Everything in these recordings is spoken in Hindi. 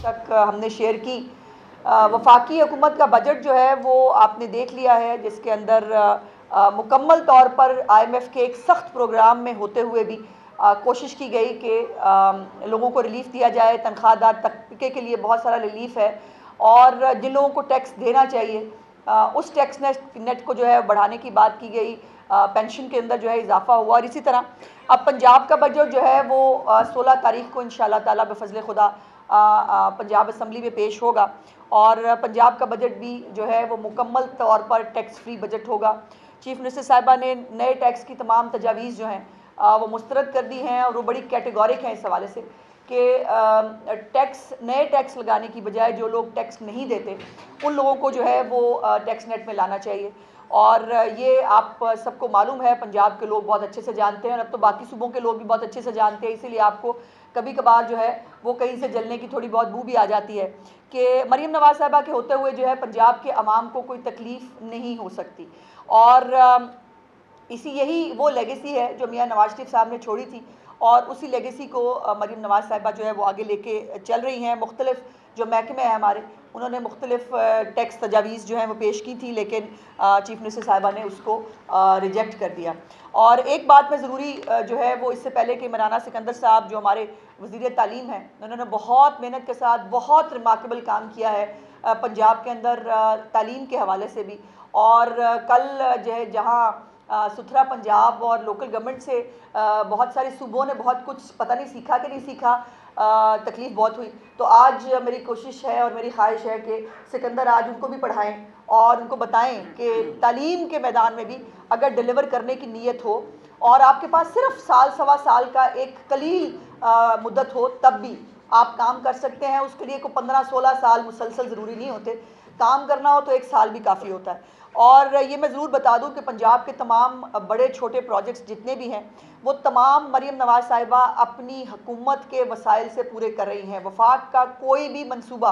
तक हमने शेयर की। वफाकी हुकूमत का बजट जो है वो आपने देख लिया है, जिसके अंदर मुकम्मल तौर पर IMF के एक सख्त प्रोग्राम में होते हुए भी कोशिश की गई कि लोगों को रिलीफ दिया जाए। तनख्वाहदार तबके के लिए बहुत सारा रिलीफ है, और जिन लोगों को टैक्स देना चाहिए उस टैक्स नेट को जो है बढ़ाने की बात की गई। पेंशन के अंदर जो है इजाफा हुआ। और इसी तरह अब पंजाब का बजट जो है वो 16 तारीख को इंशाल्लाह ताला बफजल खुदा पंजाब असम्बली में पेश होगा, और पंजाब का बजट भी जो है वो मुकम्मल तौर पर टैक्स फ्री बजट होगा। चीफ मिनिस्टर साहिबा ने नए टैक्स की तमाम तजावीज़ जो हैं वो मुस्तरद कर दी हैं, और वो बड़ी कैटेगोरिक हैं इस हवाले से कि नए टैक्स लगाने की बजाय जो लोग टैक्स नहीं देते उन लोगों को जो है वो टैक्स नेट में लाना चाहिए। और ये आप सबको मालूम है, पंजाब के लोग बहुत अच्छे से जानते हैं, और अब तो बाकी सूबों के लोग भी बहुत अच्छे से जानते हैं। इसीलिए आपको कभी कभार जो है वो कहीं से जलने की थोड़ी बहुत बू भी आ जाती है कि मरीम नवाज़ साहिबा के होते हुए जो है पंजाब के अवाम को कोई तकलीफ़ नहीं हो सकती। और यही वो लेगेसी है जो मियाँ नवाज शरीफ साहब ने छोड़ी थी, और उसी लेगेसी को मरीम नवाज़ साहिबा जो है वो आगे लेके चल रही हैं। मुख्तलिफ जो महकमे हैं हमारे, उन्होंने मुख्तलिफ टैक्स तजावीज़ जो हैं वो पेश की थी, लेकिन चीफ मिनिस्टर साहिबा ने उसको रिजेक्ट कर दिया। और एक बात में ज़रूरी जो है वो, इससे पहले कि मौलाना सिकंदर साहब जो हमारे वज़ीर तालीम हैं, उन्होंने बहुत मेहनत के साथ बहुत रिमार्केबल काम किया है पंजाब के अंदर तालीम के हवाले से भी। और कल जो है जहाँ सुथरा पंजाब और लोकल गवर्नमेंट से बहुत सारे सूबों ने बहुत कुछ पता नहीं सीखा कि नहीं सीखा, तकलीफ़ बहुत हुई। तो आज मेरी कोशिश है और मेरी ख्वाहिश है कि सिकंदर आज उनको भी पढ़ाएं और उनको बताएं कि तालीम के मैदान में भी अगर डिलीवर करने की नीयत हो और आपके पास सिर्फ साल सवा साल का एक कलील मुद्दत हो, तब भी आप काम कर सकते हैं। उसके लिए को 15-16 साल मुसलसल ज़रूरी नहीं होते, काम करना हो तो एक साल भी काफ़ी होता है। और ये मैं ज़रूर बता दूं कि पंजाब के तमाम बड़े छोटे प्रोजेक्ट्स जितने भी हैं वो तमाम मरीम नवाज़ साहिबा अपनी हुकूमत के वसाइल से पूरे कर रही हैं। वफाक का कोई भी मंसूबा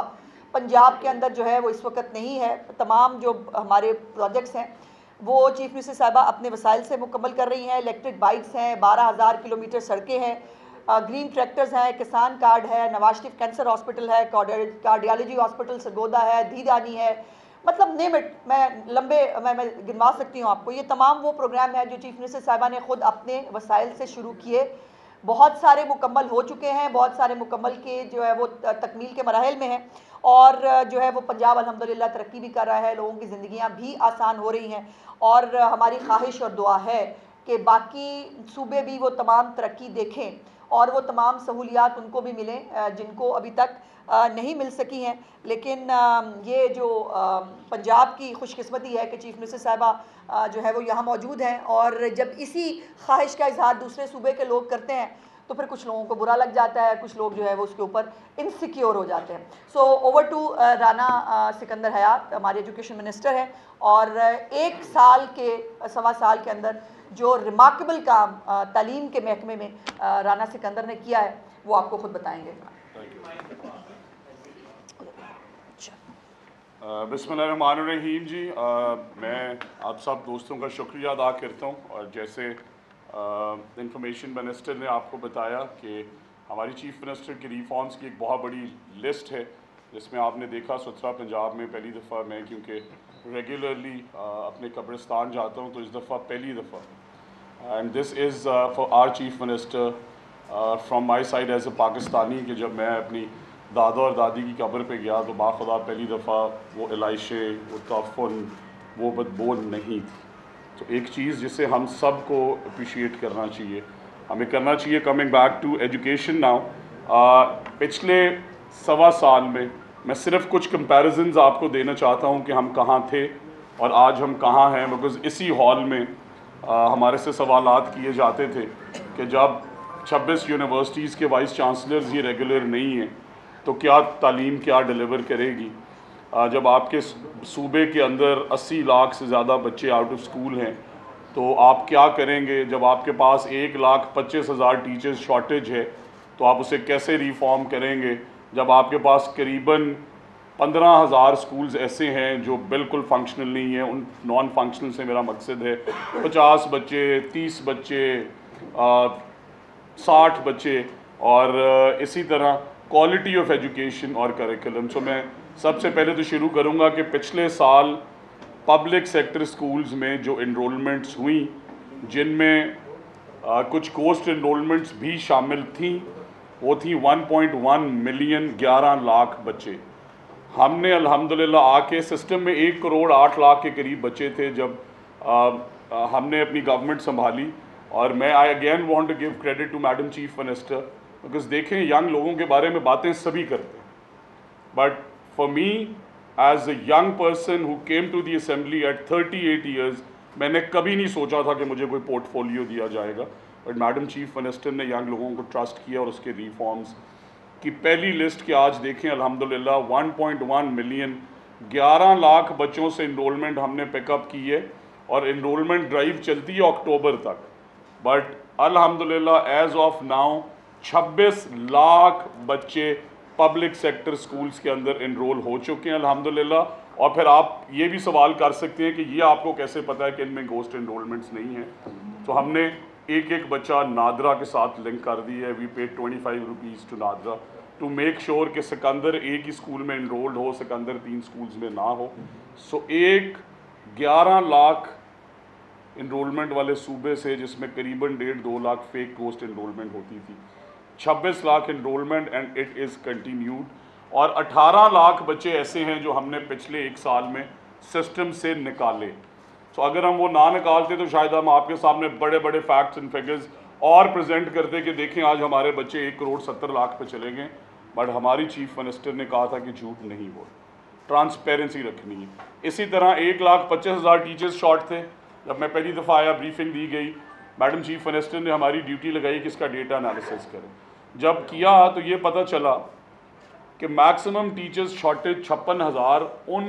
पंजाब के अंदर जो है वो इस वक्त नहीं है। तमाम जो हमारे प्रोजेक्ट्स हैं वो चीफ मिनिस्टर साहिबा अपने वसाइल से मुकम्मल कर रही हैं। इलेक्ट्रिक बाइक्स हैं, 12,000 किलोमीटर सड़कें हैं, ग्रीन ट्रैक्टर्स हैं, किसान कार्ड है, नवाज शरीफ कैंसर हॉस्पिटल है, कार्डियोलॉजी हॉस्पिटल सरगोदा है, धीदानी है, मतलब नेम इट, मैं गिनवा सकती हूँ आपको। ये तमाम वो प्रोग्राम है जो चीफ मिनिस्टर साहिबा ने ख़ुद अपने वसाइल से शुरू किए। बहुत सारे मुकम्मल हो चुके हैं, बहुत सारे मुकम्मल के जो है वो तकमील के मराहल में हैं, और जो है वो पंजाब अल्हम्दुलिल्लाह तरक्की भी कर रहा है, लोगों की ज़िंदगियाँ भी आसान हो रही हैं। और हमारी ख्वाहिश और दुआ है कि बाकी सूबे भी वो तमाम तरक्की देखें और वो तमाम सहूलियात उनको भी मिलें जिनको अभी तक नहीं मिल सकी हैं। लेकिन ये जो पंजाब की खुशकिस्मती है कि चीफ मिनिस्टर साहिबा जो है वो यहाँ मौजूद हैं, और जब इसी ख्वाहिश का इजहार दूसरे सूबे के लोग करते हैं तो फिर कुछ लोगों को बुरा लग जाता है, कुछ लोग जो है वो उसके ऊपर इनसिक्योर हो जाते हैं। So over to Rana Sikandar Hayat, हमारे एजुकेशन मिनिस्टर हैं, और एक साल के सवा साल के अंदर जो रिमार्केबल काम तालीम के महकमे में राना सिकंदर ने किया है वो आपको खुद बताएंगे। बिस्मिल्लाहिर्रहमानिर्रहीम जी, मैं आप सब दोस्तों का शुक्रिया अदा करता हूँ। और जैसे इंफॉर्मेशन मिनिस्टर ने आपको बताया कि हमारी चीफ मिनिस्टर की रिफॉर्म्स की एक बहुत बड़ी लिस्ट है, जिसमें आपने देखा सुथरा पंजाब में पहली दफ़ा मैं, क्योंकि रेगुलरली अपने कब्रिस्तान जाता हूँ, तो इस दफ़ा पहली दफ़ा and this is for our chief minister from my side as a Pakistani, कि जब मैं अपनी दादा और दादी की कब्र पे गया तो बाखुदा पहली दफ़ा वो इलाइशे, वो तफन, वो बदबू नहीं थी। तो एक चीज़ जिसे हम सब को अप्रिशिएट करना चाहिए, हमें करना चाहिए। Coming back to education now, पिछले सवा साल में मैं सिर्फ कुछ कंपैरिजन्स आपको देना चाहता हूँ कि हम कहाँ थे और आज हम कहाँ हैं। बिकॉज़ इसी हॉल में हमारे से सवालात किए जाते थे कि जब 26 यूनिवर्सिटीज़ के वाइस चांसलर्स ये रेगुलर नहीं हैं तो क्या तालीम क्या डिलीवर करेगी। जब आपके सूबे के अंदर 80 लाख से ज़्यादा बच्चे आउट ऑफ स्कूल हैं तो आप क्या करेंगे। जब आपके पास 1,25,000 टीचर्स शॉर्टेज है तो आप उसे कैसे रिफॉर्म करेंगे। जब आपके पास करीबन 15,000 स्कूल्स ऐसे हैं जो बिल्कुल फंक्शनल नहीं है, उन नॉन फंक्शनल से मेरा मकसद है 50 बच्चे, 30 बच्चे, 60 बच्चे, और इसी तरह क्वालिटी ऑफ एजुकेशन और करिकुलम। सो मैं सबसे पहले तो शुरू करूँगा कि पिछले साल पब्लिक सेक्टर स्कूल्स में जो इनरोलमेंट्स हुई, जिनमें कुछ गोस्ट इनरोलमेंट्स भी शामिल थी, वो थी 1.1 मिलियन 11 लाख बच्चे। हमने अल्हम्दुलिल्लाह आके सिस्टम में 1 करोड़ 8 लाख के करीब बच्चे थे जब हमने अपनी गवर्नमेंट संभाली। और मैं I again want to give credit to madam chief minister, because देखें यंग लोगों के बारे में बातें सभी करते हैं, but for me as a young person who came to the assembly at 38 years, मैंने कभी नहीं सोचा था कि मुझे कोई पोर्टफोलियो दिया जाएगा, बट मैडम चीफ मिनिस्टर ने यंग लोगों को ट्रस्ट किया और उसके रिफॉर्म्स की पहली लिस्ट की आज देखें अल्हम्दुलिल्लाह 1.1 मिलियन 11 लाख बच्चों से इनरोलमेंट हमने पिकअप की है और इनरोलमेंट ड्राइव चलती है अक्टूबर तक। बट अल्हम्दुलिल्लाह एज ऑफ नाउ 26 लाख बच्चे पब्लिक सेक्टर स्कूल्स के अंदर इनरोल हो चुके हैं अल्हम्दुलिल्लाह। और फिर आप ये भी सवाल कर सकते हैं कि ये आपको कैसे पता है कि इनमें गोस्ट इनरोलमेंट्स नहीं हैं। तो हमने एक एक बच्चा नादरा के साथ लिंक कर दी है। We paid 25 rupees to NADRA to make sure कि सिकंदर एक ही स्कूल में इनरोल्ड हो, सिकंदर 3 स्कूल्स में ना हो। सो 11 लाख इनरोलमेंट वाले सूबे से, जिसमें करीबन 1.5-2 लाख फेक गोस्ट इनरोलमेंट होती थी, 26 lakh enrollment and it is continued. और 18 लाख बच्चे ऐसे हैं जो हमने पिछले 1 साल में सिस्टम से निकाले। तो अगर हम वो ना निकालते तो शायद हम आपके सामने बड़े बड़े फैक्ट्स एंड फिगर्स और प्रेजेंट करते कि देखें आज हमारे बच्चे 1 करोड़ 70 लाख पे चले गए। बट हमारी चीफ मिनिस्टर ने कहा था कि झूठ नहीं बोल, ट्रांसपेरेंसी रखनी है। इसी तरह 1,25,000 टीचर्स शॉर्ट थे। जब मैं पहली दफ़ा आया, ब्रीफिंग दी गई, मैडम चीफ मिनिस्टर ने हमारी ड्यूटी लगाई कि इसका डेटा एनालिसिस करें। जब किया तो ये पता चला कि मैक्सिमम टीचर्स शॉर्टेज 56,000 उन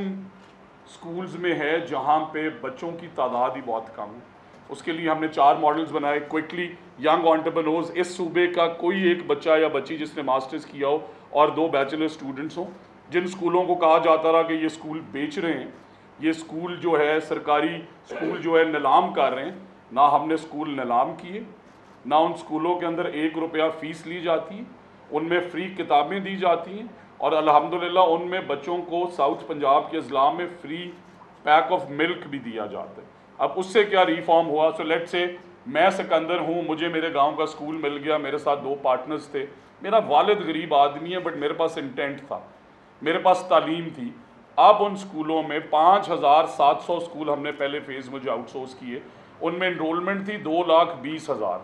स्कूल्स में है जहाँ पे बच्चों की तादाद ही बहुत कम है। उसके लिए हमने 4 मॉडल्स बनाए। क्विकली यंग एंटरप्रेन्योर्स, इस सूबे का कोई एक बच्चा या बच्ची जिसने मास्टर्स किया हो और 2 बैचलर स्टूडेंट्स हों। जिन स्कूलों को कहा जाता रहा कि ये स्कूल बेच रहे हैं, ये स्कूल जो है सरकारी स्कूल जो है नीलाम कर रहे हैं, ना हमने स्कूल नीलाम किए, ना उन स्कूलों के अंदर 1 रुपया फ़ीस ली जाती है, उनमें फ्री किताबें दी जाती हैं और अल्हम्दुलिल्लाह उनमें बच्चों को साउथ पंजाब के अजला में फ्री पैक ऑफ मिल्क भी दिया जाता है। अब उससे क्या रिफॉर्म हुआ? सो लेट से मैं सिकंदर हूँ, मुझे मेरे गांव का स्कूल मिल गया, मेरे साथ 2 पार्टनर्स थे, मेरा वालिद गरीब आदमी है बट मेरे पास इंटेंट था, मेरे पास तालीम थी। अब उन स्कूलों में 5,700 स्कूल हमने पहले फेज़ में जो आउटसोर्स किए, उनमें इनरोलमेंट थी 2,20,000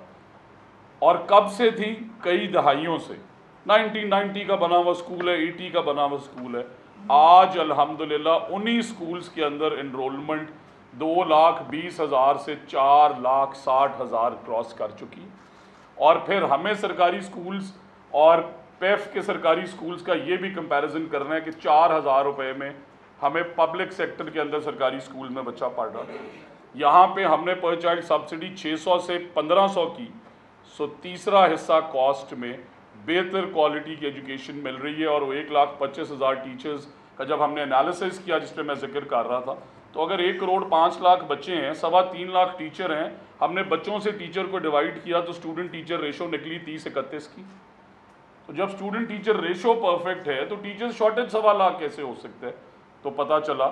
और कब से थी? कई दहाइयों से। 1990 का बना हुआ स्कूल है, 80 का बना हुआ स्कूल है। आज अल्हम्दुलिल्लाह उन्हीं स्कूल्स के अंदर इनरोलमेंट 2,20,000 से 4,60,000 क्रॉस कर चुकी। और फिर हमें सरकारी स्कूल्स और पेफ के सरकारी स्कूल्स का ये भी कंपैरिजन करना है कि 4,000 रुपये में हमें पब्लिक सेक्टर के अंदर सरकारी स्कूल में बच्चा पढ़ रहा है। यहाँ पे हमने पर चाइल्ड सब्सिडी 600 से 1,500 की। सो तीसरा हिस्सा कॉस्ट में बेहतर क्वालिटी की एजुकेशन मिल रही है। और वो 1,25,000 टीचर्स का जब हमने एनालिसिस किया, जिस पे मैं जिक्र कर रहा था, तो अगर 1 करोड़ 5 लाख बच्चे हैं, 3.25 लाख टीचर हैं, हमने बच्चों से टीचर को डिवाइड किया तो स्टूडेंट टीचर रेशो निकली 30-31 की। तो जब स्टूडेंट टीचर रेशो परफेक्ट है तो टीचर शॉर्टेज 1.25 लाख कैसे हो सकता है? तो पता चला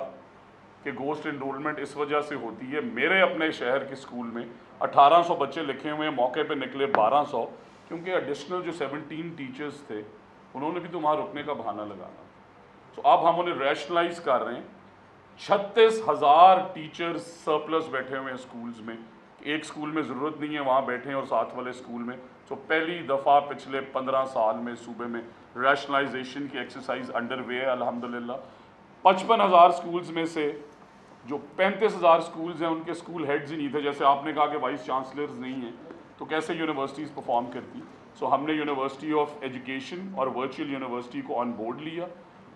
कि गोस्ट इनरोलमेंट इस वजह से होती है। मेरे अपने शहर के स्कूल में 1,800 बच्चे लिखे हुए हैं, मौके पे निकले 1,200, क्योंकि एडिशनल जो 17 टीचर्स थे उन्होंने भी तो वहाँ रुकने का बहाना लगाना। तो अब हम उन्हें रैशनलाइज कर रहे हैं। 36,000 टीचर्स सरप्लस बैठे हुए हैं स्कूल्स में। एक स्कूल में ज़रूरत नहीं है वहाँ बैठे हैं और साथ वाले स्कूल में। तो पहली दफ़ा पिछले 15 साल में सूबे में रैशनलाइजेशन की एक्सरसाइज अंडर वे है अल्हम्दुलिल्लाह। 55,000 स्कूल्स में से जो 35,000 स्कूल्स हैं उनके स्कूल हेड्स ही नहीं थे। जैसे आपने कहा कि वाइस चांसलर्स नहीं हैं, तो कैसे यूनिवर्सिटीज़ परफॉर्म करती? सो हमने यूनिवर्सिटी ऑफ एजुकेशन और वर्चुअल यूनिवर्सिटी को ऑन बोर्ड लिया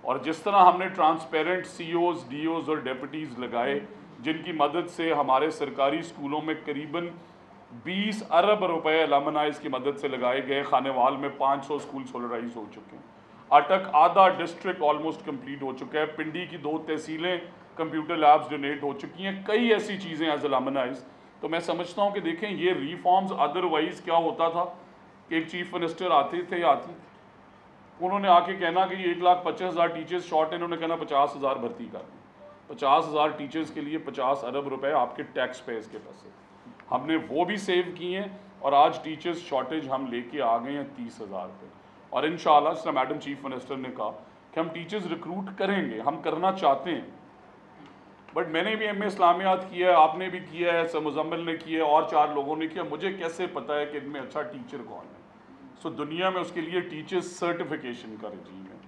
और जिस तरह हमने ट्रांसपेरेंट COs, DOs और डेप्यूटीज़ लगाए, जिनकी मदद से हमारे सरकारी स्कूलों में करीबन 20 अरब रुपए अलमनाइज की मदद से लगाए गए। खानेवाल में 500 स्कूल सोलराइज हो चुके हैं। अटक आधा डिस्ट्रिक्ट ऑलमोस्ट कंप्लीट हो चुका है। पिंडी की 2 तहसीलें कंप्यूटर लैब्स डोनेट हो चुकी हैं। कई ऐसी चीज़ें एज अलमनाइज। तो मैं समझता हूँ कि देखें ये रिफॉर्म्स, अदरवाइज़ क्या होता था कि एक चीफ मिनिस्टर आते थे या आती थी, उन्होंने आके कहना कि 1,25,000 टीचर्स शॉर्ट है, इन्होंने कहना 50,000 भर्ती कर दें। 50,000 टीचर्स के लिए 50 अरब रुपए आपके टैक्स पेयर्स के पैसे, हमने वो भी सेव किए हैं और आज टीचर्स शॉर्टेज हम लेके आ गए हैं 30,000 पे। और इंशाल्लाह जिस मैडम चीफ मिनिस्टर ने कहा कि हम टीचर्स रिक्रूट करेंगे, हम करना चाहते हैं। बट मैंने भी एमए इस्लामियात किया है, आपने भी किया है, मुजम्मिल ने किया है और 4 लोगों ने किया। मुझे कैसे पता है कि इनमें अच्छा टीचर कौन है? सो दुनिया में उसके लिए टीचर सर्टिफिकेशन का रजीम है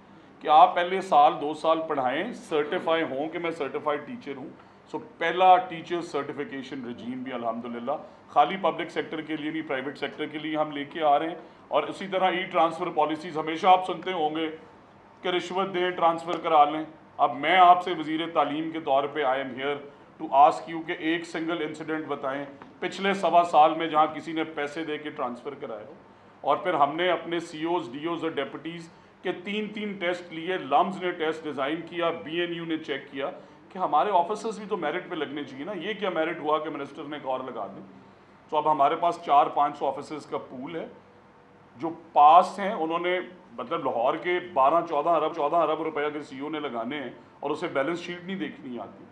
कि आप पहले साल 2 साल पढ़ाएं, सर्टिफाई हों कि मैं सर्टिफाइड टीचर हूँ। सो पहला टीचर सर्टिफिकेशन रजीम भी अल्हम्दुलिल्लाह खाली पब्लिक सेक्टर के लिए नहीं, प्राइवेट सेक्टर के लिए हम लेके आ रहे हैं। और इसी तरह ई ट्रांसफ़र पॉलिसीज़ हमेशा आप सुनते होंगे कि रिश्वत दें, ट्रांसफ़र करा लें। अब मैं आपसे वज़ीर तालीम के तौर पे I am here to ask you कि एक सिंगल इंसिडेंट बताएं पिछले 1.25 साल में जहां किसी ने पैसे दे के ट्रांसफ़र कराया हो। और फिर हमने अपने COs, DOs और डेप्यूटीज़ के 3-3 टेस्ट लिए, लम्स ने टेस्ट डिज़ाइन किया, BNU ने चेक किया कि हमारे ऑफिसर्स भी तो मेरिट पे लगने चाहिए ना। ये क्या मेरिट हुआ कि मिनिस्टर ने एक और लगा दें? तो अब हमारे पास 400-500 ऑफिसर्स का पूल है जो पास हैं। उन्होंने मतलब लाहौर के 12-14 अरब रुपए अगर CO ने लगाने हैं और उसे बैलेंस शीट नहीं देखनी आती,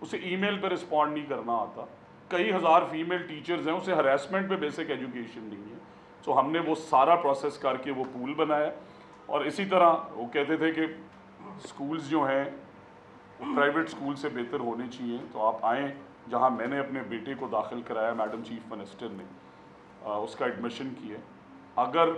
उसे ईमेल पर रिस्पॉन्ड नहीं करना आता, कई हज़ार फीमेल टीचर्स हैं, उसे हरासमेंट पे बेसिक एजुकेशन नहीं है। सो हमने वो सारा प्रोसेस करके वो पूल बनाया। और इसी तरह वो कहते थे कि स्कूल्स जो हैं प्राइवेट स्कूल से बेहतर होने चाहिए, तो आप आएँ जहाँ मैंने अपने बेटे को दाखिल कराया, मैडम चीफ मिनिस्टर ने उसका एडमिशन किया। अगर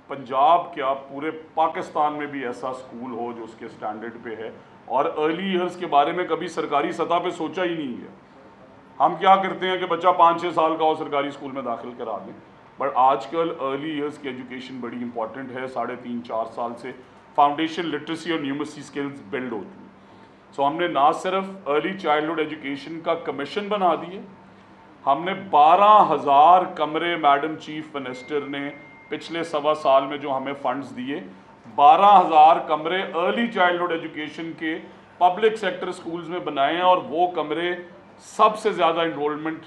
पंजाब क्या पूरे पाकिस्तान में भी ऐसा स्कूल हो जो उसके स्टैंडर्ड पे है, और अर्ली ईयर्स के बारे में कभी सरकारी सतह पे सोचा ही नहीं है। हम क्या करते हैं कि बच्चा 5-6 साल का हो सरकारी स्कूल में दाखिल करा दें, बट आजकल अर्ली ईयर्स की एजुकेशन बड़ी इंपॉर्टेंट है। 3.5-4 साल से फाउंडेशन लिटरेसी और न्यूमर्सी स्किल्स बिल्ड होती हैं। सो हमने ना सिर्फ अर्ली चाइल्डहुड एजुकेशन का कमीशन बना दिए, हमने 12,000 कमरे मैडम चीफ मिनिस्टर ने पिछले 1.25 साल में जो हमें फंड्स दिए, 12,000 कमरे अर्ली चाइल्डहुड एजुकेशन के पब्लिक सेक्टर स्कूल्स में बनाए हैं। और वो कमरे सबसे ज़्यादा इनरोलमेंट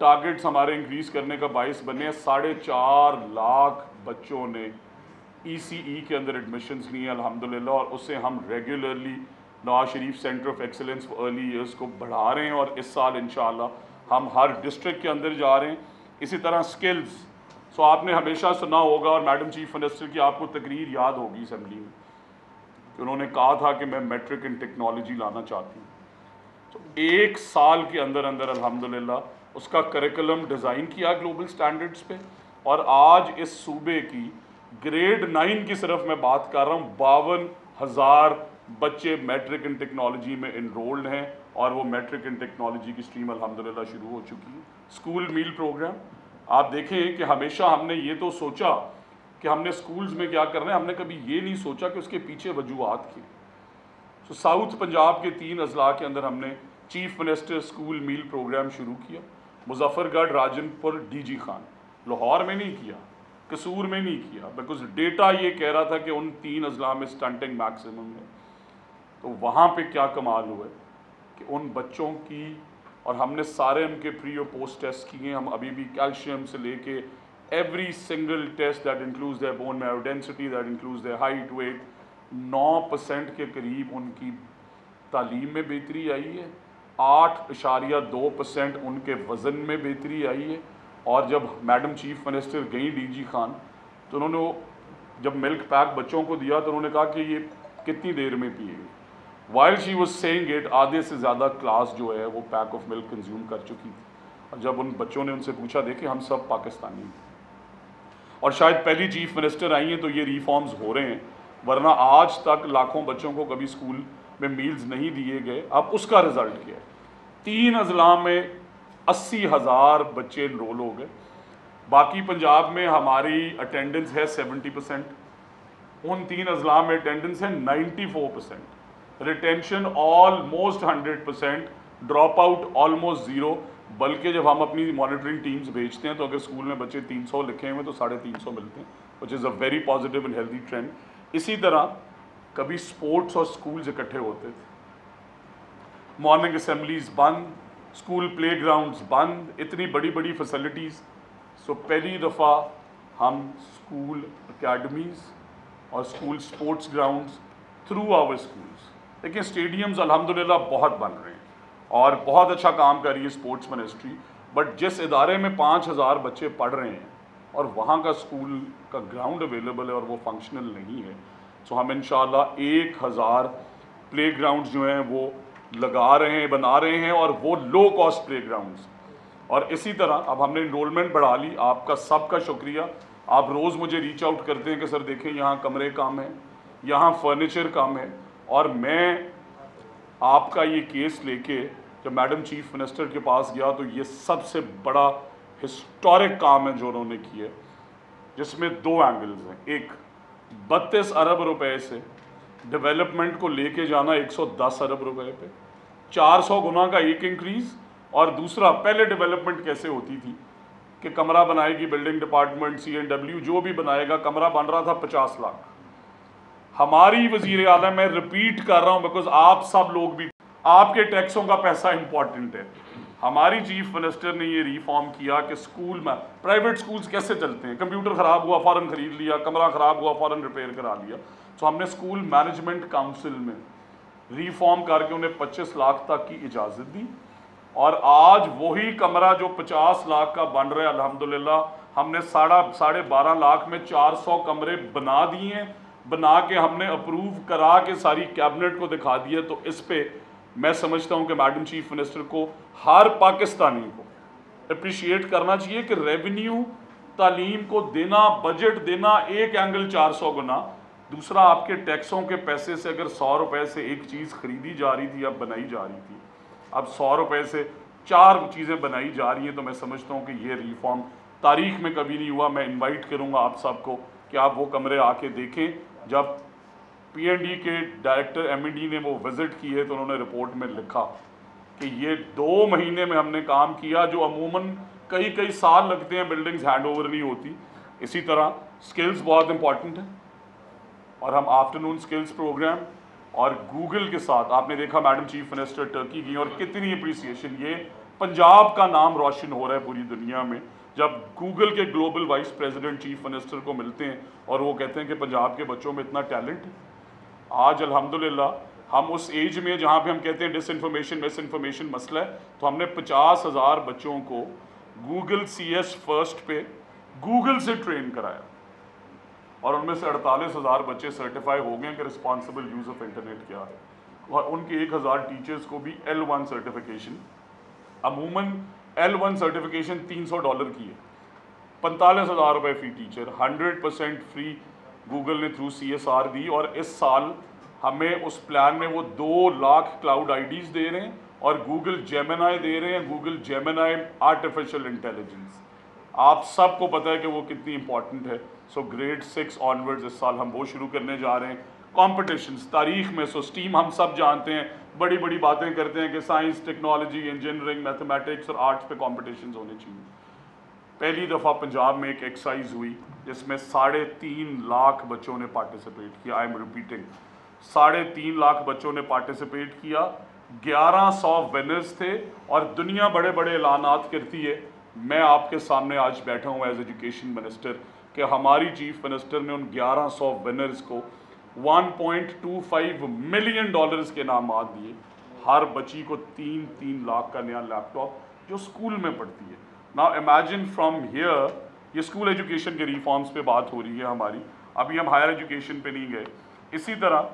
टारगेट्स हमारे इंक्रीज़ करने का बाइस बने हैं। 4.5 लाख बच्चों ने ECE के अंदर एडमिशन्स लिए अल्हम्दुलिल्लाह, और उससे हम regularly Nawaz Sharif centre of excellence for early years को बढ़ा रहे हैं। और इस साल इंशाअल्लाह हम हर डिस्ट्रिक्ट के अंदर जा रहे हैं। इसी तरह स्किल्स, सो आपने हमेशा सुना होगा और मैडम चीफ मिनिस्टर की आपको तकरीर याद होगी असेंबली में कि उन्होंने कहा था कि मैं मैट्रिक इन टेक्नोलॉजी लाना चाहती हूँ। तो 1 साल के अंदर अंदर अल्हम्दुलिल्लाह उसका करिकुलम डिज़ाइन किया ग्लोबल स्टैंडर्ड्स पे, और आज इस सूबे की ग्रेड 9 की सिर्फ मैं बात कर रहा हूँ, 52,000 बच्चे मैट्रिक इन टेक्नोलॉजी में इनरोल्ड हैं। और वो मैट्रिक इन टेक्नोलॉजी की स्ट्रीम अल्हम्दुलिल्लाह शुरू हो चुकी है। स्कूल मील प्रोग्राम आप देखें कि हमेशा हमने ये तो सोचा कि हमने स्कूल्स में क्या करना है, हमने कभी ये नहीं सोचा कि उसके पीछे वजूहात की। तो साउथ पंजाब के 3 अजला के अंदर हमने चीफ मिनिस्टर स्कूल मील प्रोग्राम शुरू किया। मुजफ्फरगढ़, राजनपुर, DG खान, लाहौर में नहीं किया, कसूर में नहीं किया, बिकॉज डेटा ये कह रहा था कि उन 3 अजला में स्टंटिंग मैक्सिमम है। तो वहाँ पे क्या कमाल हुआ कि उन बच्चों की, और हमने सारे उनके प्री और पोस्ट टेस्ट किए। हम अभी भी कैल्शियम से लेके every single test that includes their bone marrow density, that includes their height, weight, 9% के करीब उनकी तालीम में बेहतरी आई है। 8.2% उनके वज़न में बेहतरी आई है। और जब मैडम चीफ मिनिस्टर गई DG खान, तो उन्होंने जब मिल्क पैक बच्चों को दिया तो उन्होंने कहा कि ये कितनी देर में पिएगी। While she was saying it, आधे से ज़्यादा क्लास जो है वो पैक ऑफ मिल्क कंज्यूम कर चुकी थी। और जब उन बच्चों ने उनसे पूछा, देखे हम सब पाकिस्तानी हैं और शायद पहली चीफ मिनिस्टर आई हैं तो ये रिफॉर्म्स हो रहे हैं, वरना आज तक लाखों बच्चों को कभी स्कूल में मील्स नहीं दिए गए। अब उसका रिजल्ट क्या है? 3 अजला में 80,000 बच्चे इनरोल हो गए। बाकी पंजाब में हमारी अटेंडेंस है 70%, उन 3 अजला में अटेंडेंस है 94%, retention almost 100%, drop out almost 0। बल्कि जब हम अपनी मॉनिटरिंग टीम्स भेजते हैं तो अगर स्कूल में बच्चे 300 लिखे हुए तो 350 मिलते हैं, which is a very positive and healthy trend. इसी तरह कभी स्पोर्ट्स और स्कूल्स इकट्ठे होते थे, मॉर्निंग असेंबलीज बंद, स्कूल प्लेग्राउंड्स बंद, इतनी बड़ी बड़ी फैसिलिटीज़। सो पहली दफ़ा हम स्कूल अकेडमीज़ और school sports grounds through our schools. देखिए स्टेडियम्स अल्हम्दुलिल्लाह बहुत बन रहे हैं और बहुत अच्छा काम कर रही है स्पोर्ट्स मिनिस्ट्री, बट जिस इदारे में 5,000 बच्चे पढ़ रहे हैं और वहाँ का स्कूल का ग्राउंड अवेलेबल है और वो फंक्शनल नहीं है, तो हम इंशाल्लाह 1,000 प्ले ग्राउंड जो हैं वो लगा रहे हैं, बना रहे हैं, और वो लो कॉस्ट प्ले ग्राउंड्स। और इसी तरह अब हमने इनरोलमेंट बढ़ा ली। आपका सबका शुक्रिया, आप रोज़ मुझे रीच आउट करते हैं कि सर देखें यहाँ कमरे कम हैं, यहाँ फर्नीचर कम है, और मैं आपका ये केस लेके जब मैडम चीफ मिनिस्टर के पास गया तो ये सबसे बड़ा हिस्टोरिक काम है जो उन्होंने किया, जिसमें 2 एंगल्स हैं। एक 32 अरब रुपए से डेवलपमेंट को लेके जाना 110 अरब रुपए पे, 400 गुना का एक इंक्रीज़, और दूसरा पहले डेवलपमेंट कैसे होती थी कि कमरा बनाएगी बिल्डिंग डिपार्टमेंट, CNW जो भी बनाएगा, कमरा बन रहा था 50 लाख। हमारी वज़ीर आला, मैं रिपीट कर रहा हूँ बिकॉज आप सब लोग भी, आपके टैक्सों का पैसा इंपॉर्टेंट है, हमारी चीफ मिनिस्टर ने ये रिफॉर्म किया कि स्कूल में, प्राइवेट स्कूल्स कैसे चलते हैं, कंप्यूटर ख़राब हुआ फ़ौरन ख़रीद लिया, कमरा ख़राब हुआ फ़ौरन रिपेयर करा लिया। तो हमने स्कूल मैनेजमेंट काउंसिल में रिफॉर्म करके उन्हें 25 लाख तक की इजाज़त दी, और आज वही कमरा जो 50 लाख का बन रहा है अल्हम्दुलिल्लाह हमने 12.5 लाख में 400 कमरे बना दिए हैं, बना के हमने अप्रूव करा के सारी कैबिनेट को दिखा दिया। तो इस पे मैं समझता हूँ कि मैडम चीफ मिनिस्टर को, हर पाकिस्तानी को अप्रिशिएट करना चाहिए कि रेवेन्यू तालीम को देना, बजट देना, एक एंगल 400 गुना, दूसरा आपके टैक्सों के पैसे से अगर 100 रुपये से एक चीज़ खरीदी जा रही थी या बनाई जा रही थी, अब 100 रुपये से 4 चीज़ें बनाई जा रही हैं, तो मैं समझता हूँ कि ये रिफॉर्म तारीख में कभी नहीं हुआ। मैं इनवाइट करूँगा आप सबको कि आप वो कमरे आके देखें। जब PND के डायरेक्टर MED ने वो विज़िट की है तो उन्होंने रिपोर्ट में लिखा कि ये 2 महीने में हमने काम किया, जो अमूमन कई साल लगते हैं, बिल्डिंग्स हैंड ओवर नहीं होती। इसी तरह स्किल्स बहुत इंपॉर्टेंट है, और हम आफ्टरनून स्किल्स प्रोग्राम और गूगल के साथ, आपने देखा मैडम चीफ मिनिस्टर टर्की गई और कितनी अप्रिसिएशन, ये पंजाब का नाम रोशन हो रहा है पूरी दुनिया में जब गूगल के global vice president chief minister को मिलते हैं और वो कहते हैं कि पंजाब के बच्चों में इतना टैलेंट है। आज अल्हम्दुलिल्लाह हम उस एज में जहाँ पे हम कहते हैं डिसइंफॉर्मेशन मिसइंफॉर्मेशन मसला है, तो हमने 50,000 बच्चों को गूगल CS फर्स्ट पे गूगल से ट्रेन कराया, और उनमें से 48,000 बच्चे सर्टिफाई हो गए कि रिस्पॉन्सिबल यूज़ ऑफ इंटरनेट क्या है, और उनके 1,000 टीचर्स को भी L1 सर्टिफिकेशन, अमूमन L1 सर्टिफिकेशन $300 की है, 45,000 रुपये फ़ी टीचर, 100% फ्री गूगल ने थ्रू CSR दी। और इस साल हमें उस प्लान में वो 2 लाख क्लाउड IDs दे रहे हैं और गूगल जेमिनी दे रहे हैं, गूगल जेमिनी आर्टिफिशियल इंटेलिजेंस। आप सबको पता है कि वो कितनी इंपॉर्टेंट है। सो ग्रेड 6 ऑनवर्ड्स इस साल हम वो शुरू करने जा रहे हैं। कॉम्पिटिशन्स तारीख में, सो स्टीम हम सब जानते हैं, बड़ी बड़ी बातें करते हैं कि साइंस, टेक्नोलॉजी, इंजीनियरिंग, मैथमेटिक्स और आर्ट्स पे कॉम्पिटिशन्स होने चाहिए। पहली दफ़ा पंजाब में एक एक्सरसाइज हुई जिसमें 3.5 लाख बच्चों ने पार्टिसिपेट किया। आई एम रिपीटिंग, 3.5 लाख बच्चों ने पार्टिसिपेट किया, 1100 विनर्स थे, और दुनिया बड़े बड़े ऐलानात करती है। मैं आपके सामने आज बैठा हूँ एज एजुकेशन मिनिस्टर कि हमारी चीफ मिनिस्टर ने उन 1100 विनर्स को $1.25 मिलियन के इनामात दिए, हर बच्ची को 3-3 लाख का नया लैपटॉप जो स्कूल में पढ़ती है। नाउ इमेजिन फ्रॉम हियर, ये स्कूल एजुकेशन के रिफॉर्म्स पे बात हो रही है हमारी, अभी हम हायर एजुकेशन पे नहीं गए। इसी तरह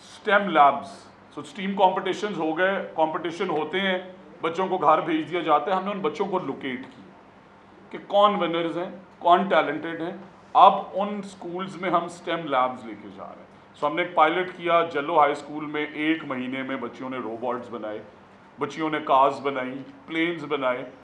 स्टेम लैब्स, सो स्टीम कॉम्पिटिशन्स हो गए, कॉम्पिटिशन होते हैं, बच्चों को घर भेज दिया जाता है। हमने उन बच्चों को लोकेट किया कि कौन विनर्स हैं, कौन टैलेंटेड हैं। अब उन स्कूल्स में हम स्टेम लैब्स लेके जा रहे हैं। सो हमने एक पायलट किया जल्लो हाई स्कूल में, 1 महीने में बच्चियों ने रोबोट्स बनाए, बच्चियों ने कार्स बनाई, प्लेन्स बनाए।